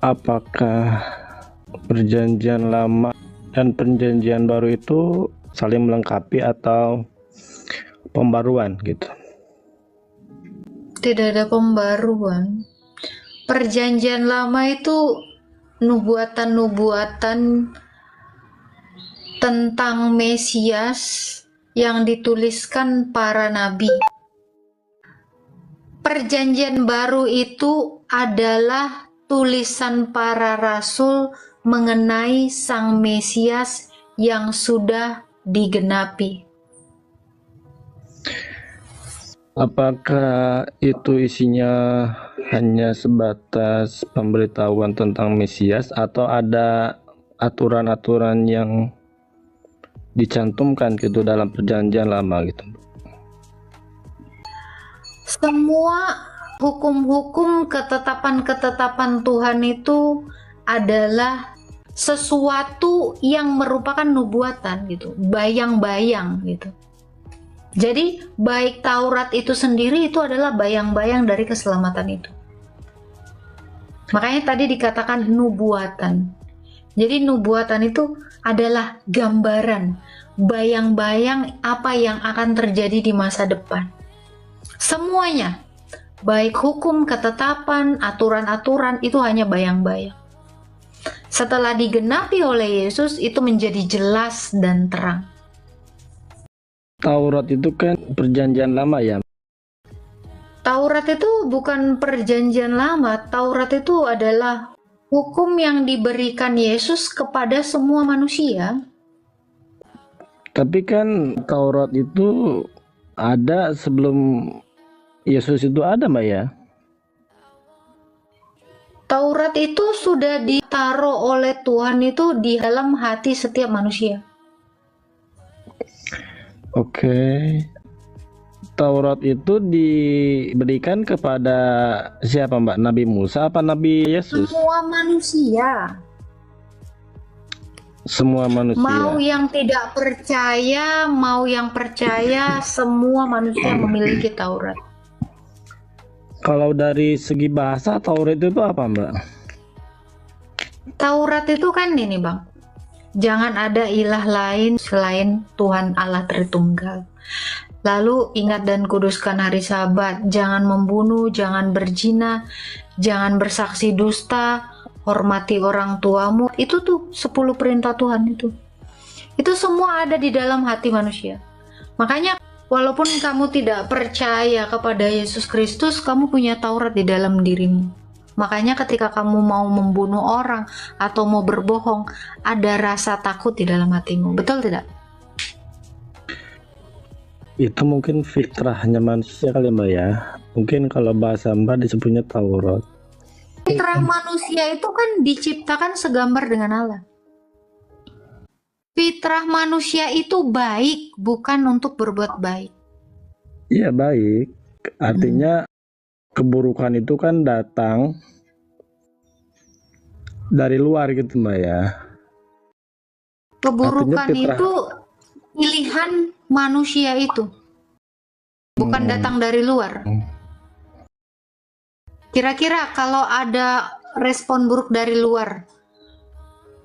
apakah perjanjian lama dan perjanjian baru itu saling melengkapi atau pembaruan gitu? Tidak ada pembaruan. Perjanjian lama itu nubuatan-nubuatan tentang Mesias yang dituliskan para nabi. Perjanjian baru itu adalah tulisan para rasul mengenai Sang Mesias yang sudah digenapi. Apakah itu isinya hanya sebatas pemberitahuan tentang Mesias atau ada aturan-aturan yang dicantumkan gitu dalam perjanjian lama gitu? Semua hukum-hukum, ketetapan-ketetapan Tuhan itu adalah sesuatu yang merupakan nubuatan gitu, bayang-bayang gitu. Jadi baik Taurat itu sendiri itu adalah bayang-bayang dari keselamatan itu. Makanya tadi dikatakan nubuatan. Jadi nubuatan itu adalah gambaran, bayang-bayang apa yang akan terjadi di masa depan. Semuanya, baik hukum, ketetapan, aturan-aturan itu hanya bayang-bayang. Setelah digenapi oleh Yesus itu menjadi jelas dan terang. Taurat itu kan perjanjian lama ya. Taurat itu bukan perjanjian lama. Taurat itu adalah hukum yang diberikan Yesus kepada semua manusia. Tapi kan Taurat itu ada sebelum Yesus itu ada, Mbak ya? Taurat itu sudah ditaruh oleh Tuhan itu di dalam hati setiap manusia. Oke. Taurat itu diberikan kepada siapa, Mbak? Nabi Musa apa Nabi Yesus? Semua manusia. Semua manusia. Mau yang tidak percaya, mau yang percaya, semua manusia memiliki Taurat. Kalau dari segi bahasa, Taurat itu apa, Mbak? Taurat itu kan ini, Bang. Jangan ada ilah lain selain Tuhan Allah Tritunggal. Lalu ingat dan kuduskan hari Sabat. Jangan membunuh, jangan berzina, jangan bersaksi dusta, hormati orang tuamu. Itu tuh 10 perintah Tuhan itu. Itu semua ada di dalam hati manusia. Makanya walaupun kamu tidak percaya kepada Yesus Kristus, kamu punya Taurat di dalam dirimu. Makanya ketika kamu mau membunuh orang atau mau berbohong, ada rasa takut di dalam hatimu. Betul tidak? Itu mungkin fitrahnya manusia kali, Mbak ya. Mungkin kalau bahasa Mbak disebutnya Taurat. Fitrah manusia itu kan diciptakan segambar dengan Allah. Fitrah manusia itu baik, bukan untuk berbuat baik. Iya, baik. Artinya keburukan itu kan datang dari luar gitu, Mbak ya. Keburukan itu pilihan manusia itu, bukan datang dari luar. Kira-kira kalau ada respon buruk dari luar,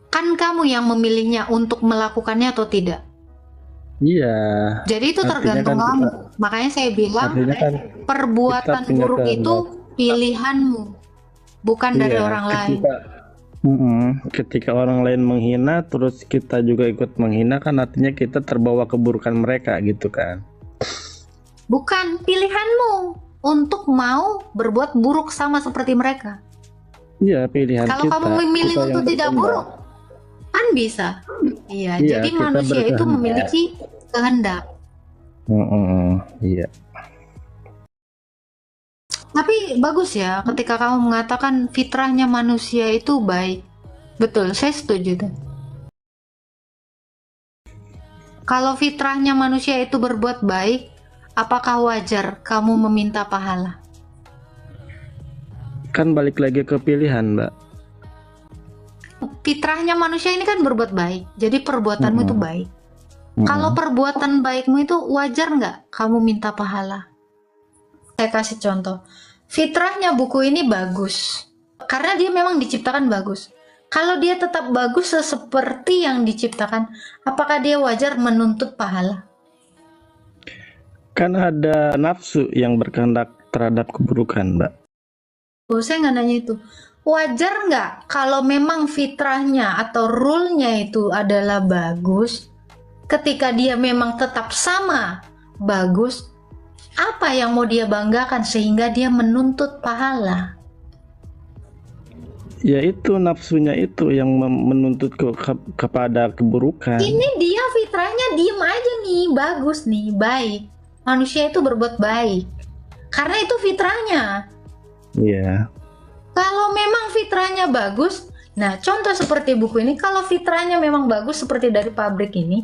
kan kamu yang memilihnya untuk melakukannya atau tidak? Iya. Jadi itu tergantung kan kamu. Makanya saya bilang kan perbuatan buruk itu pilihanmu, bukan dari orang lain. Ketika orang lain menghina, terus kita juga ikut menghina, kan artinya kita terbawa keburukan mereka gitu kan? Bukan, pilihanmu untuk mau berbuat buruk sama seperti mereka. Iya, pilihan Kalau kita. kamu memilih untuk tidak buruk, kan bisa. Iya, jadi manusia itu memiliki kehendak. Iya. Tapi bagus ya ketika kamu mengatakan fitrahnya manusia itu baik. Betul, saya setuju tuh. Kalau fitrahnya manusia itu berbuat baik, apakah wajar kamu meminta pahala? Kan balik lagi ke pilihan, Mbak. Fitrahnya manusia ini kan berbuat baik, jadi perbuatanmu itu baik. Kalau perbuatan baikmu itu wajar nggak kamu minta pahala? Saya kasih contoh. Fitrahnya buku ini bagus. Karena dia memang diciptakan bagus. Kalau dia tetap bagus seperti yang diciptakan, apakah dia wajar menuntut pahala? Kan ada nafsu yang berkehendak terhadap keburukan, Mbak. Oh, saya nggak nanya itu. Wajar nggak kalau memang fitrahnya atau rule-nya itu adalah bagus, ketika dia memang tetap sama bagus, apa yang mau dia banggakan sehingga dia menuntut pahala? Ya itu nafsunya itu yang menuntut kepada keburukan. Ini dia fitrahnya diem aja nih, bagus nih, baik. Manusia itu berbuat baik. Karena itu fitrahnya. Iya. Kalau memang fitrahnya bagus, nah contoh seperti buku ini, kalau fitrahnya memang bagus seperti dari pabrik ini,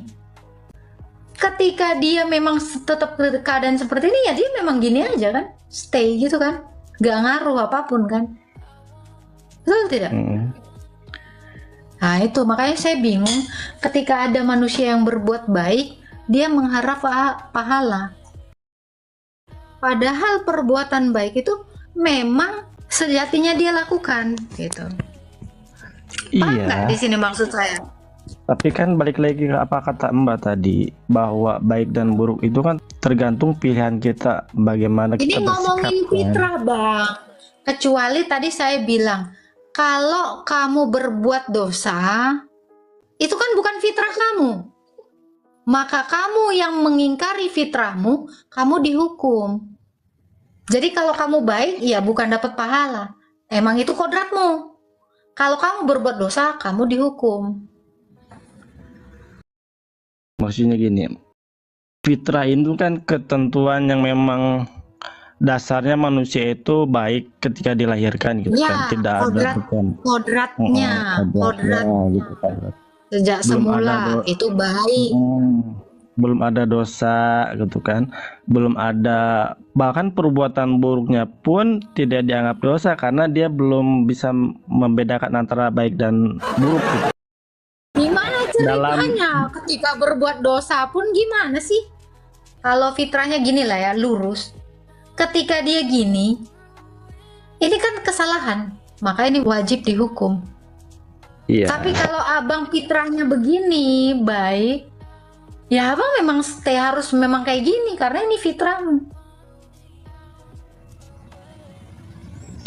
ketika dia memang tetap keadaan seperti ini, ya dia memang gini aja kan, stay gitu kan, gak ngaruh apapun kan. Betul tidak? Nah itu makanya saya bingung ketika ada manusia yang berbuat baik, dia mengharap pahala. Padahal perbuatan baik itu memang sejatinya dia lakukan, gitu. Paham nggak Iya. di sini maksud saya? Tapi kan balik lagi ke apa kata Mbak tadi, bahwa baik dan buruk itu kan tergantung pilihan kita, bagaimana Ini kita ngomongin bersikap. fitrah, Bang. Kecuali tadi saya bilang, kalau kamu berbuat dosa, itu kan bukan fitrah kamu. Maka kamu yang mengingkari fitrahmu, kamu dihukum. Jadi kalau kamu baik, ya bukan dapat pahala. Emang itu kodratmu. Kalau kamu berbuat dosa, kamu dihukum. Maksudnya gini, fitrah itu kan ketentuan yang memang dasarnya manusia itu baik ketika dilahirkan gitu Ya, kan, tidak ada bukan kodratnya, kodrat gitu kan. sejak Belum semula ada itu baik. Belum ada dosa gitu kan, belum ada, bahkan perbuatan buruknya pun tidak dianggap dosa karena dia belum bisa membedakan antara baik dan buruk gitu. Gimana ceritanya ketika berbuat dosa pun gimana sih? Kalau fitrahnya gini lah ya, lurus. Ketika dia gini, ini kan kesalahan, maka ini wajib dihukum. Iya. Tapi kalau abang fitrahnya begini, baik, ya abang memang harus memang kayak gini karena ini fitrahmu.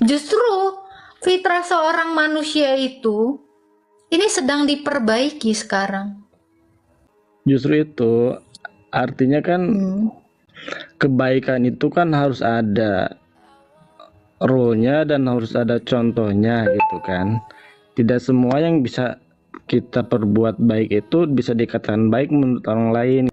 Justru fitrah seorang manusia itu ini sedang diperbaiki sekarang. Justru itu artinya kan kebaikan itu kan harus ada rule-nya dan harus ada contohnya gitu kan. Tidak semua yang bisa kita perbuat baik itu bisa dikatakan baik menurut orang lain